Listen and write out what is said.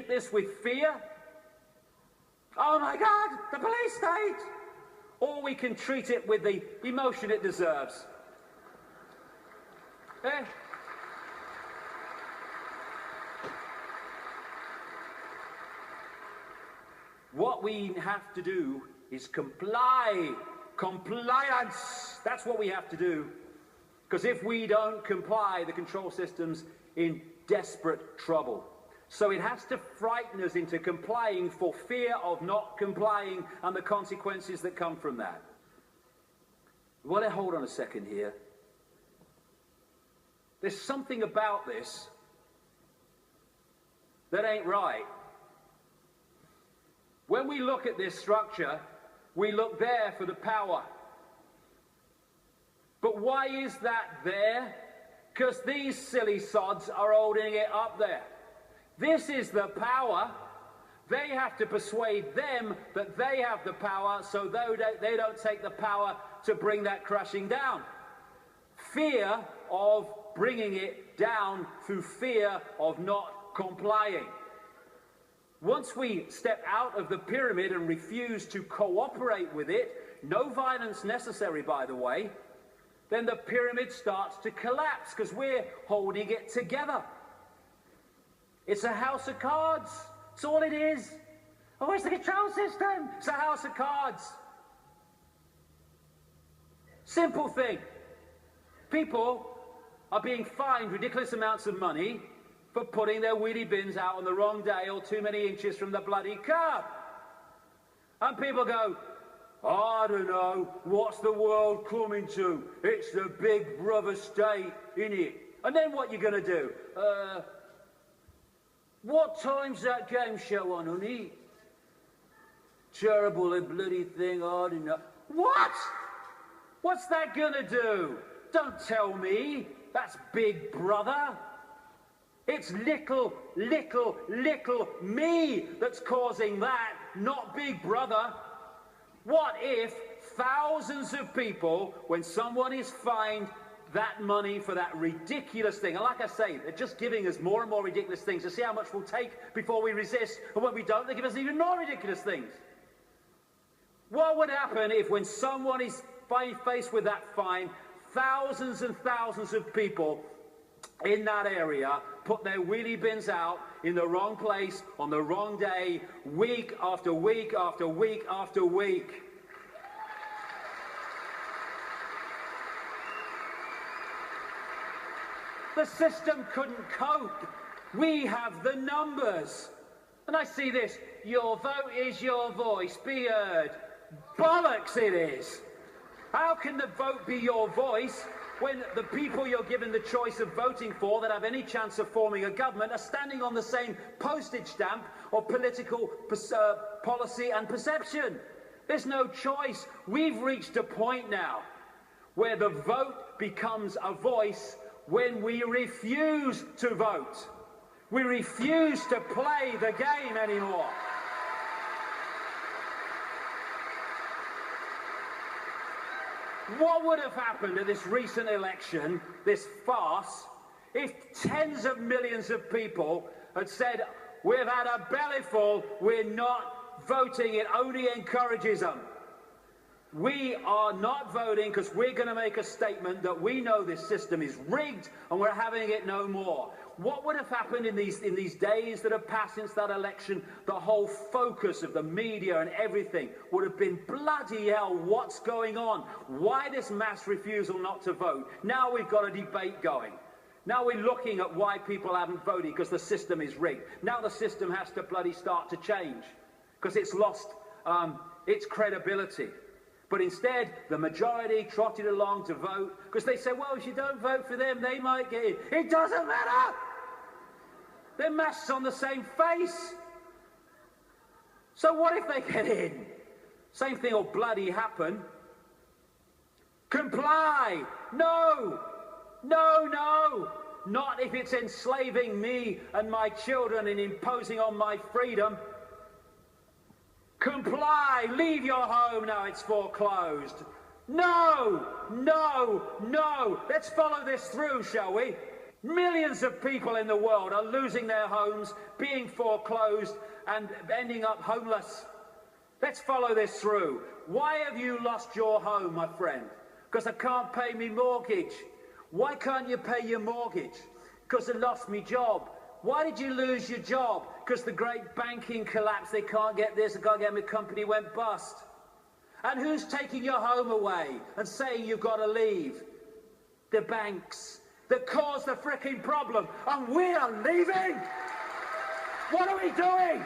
treat this with fear. Oh my God, the police state! Or we can treat it with the emotion it deserves. Eh? What we have to do is comply. Compliance! That's what we have to do. Because if we don't comply, the control system's in desperate trouble. So it has to frighten us into complying for fear of not complying and the consequences that come from that. Well, hold on a second here. There's something about this that ain't right. When we look at this structure, we look there for the power. But why is that there? Because these silly sods are holding it up there. This is the power. They have to persuade them that they have the power, so they don't take the power to bring that crashing down. Fear of bringing it down through fear of not complying. Once we step out of the pyramid and refuse to cooperate with it, no violence necessary, by the way, then the pyramid starts to collapse because we're holding it together. It's a house of cards. That's all it is. Oh, it's the control system. It's a house of cards. Simple thing. People are being fined ridiculous amounts of money for putting their wheelie bins out on the wrong day or too many inches from the bloody curb. And people go, I don't know, what's the world coming to? It's the big brother state, innit? And then what you gonna do? What time's that game show on, honey? Terrible a bloody thing, I don't know. What? What's that gonna do? Don't tell me. That's Big Brother. It's little me that's causing that, not Big Brother. What if thousands of people, when someone is fined that money for that ridiculous thing, and like I say, they're just giving us more and more ridiculous things to see how much we'll take before we resist, and when we don't, they give us even more ridiculous things. What would happen if when someone is faced with that fine, thousands and thousands of people in that area put their wheelie bins out in the wrong place on the wrong day, week after week after week after week? The system couldn't cope. We have the numbers. And I see this, your vote is your voice, be heard. Bollocks it is. How can the vote be your voice when the people you're given the choice of voting for that have any chance of forming a government are standing on the same postage stamp of political policy and perception? There's no choice. We've reached a point now where the vote becomes a voice when we refuse to vote. We refuse to play the game anymore. What would have happened at this recent election, this farce, if tens of millions of people had said, we've had a bellyful, we're not voting, it only encourages them. We are not voting because we're going to make a statement that we know this system is rigged and we're having it no more. What would have happened in these days that have passed since that election? The whole focus of the media and everything would have been, bloody hell, what's going on? Why this mass refusal not to vote? Now we've got a debate going. Now we're looking at why people haven't voted because the system is rigged. Now the system has to bloody start to change because it's lost its credibility. But instead, the majority trotted along to vote because they said, well, if you don't vote for them, they might get in. It doesn't matter. They're masks on the same face. So what if they get in? Same thing will bloody happen. Comply. No. No, no. Not if it's enslaving me and my children and imposing on my freedom. Comply, leave your home now it's foreclosed. No, no, no. Let's follow this through, shall we? Millions of people in the world are losing their homes, being foreclosed, and ending up homeless. Let's follow this through. Why have you lost your home, my friend? Because I can't pay me mortgage. Why can't you pay your mortgage? Because I lost me job. Why did you lose your job? Because the great banking collapse, they can't get this, they can't get my company went bust. And who's taking your home away and saying you've got to leave? The banks that caused the frickin' problem, and we are leaving? What are we doing?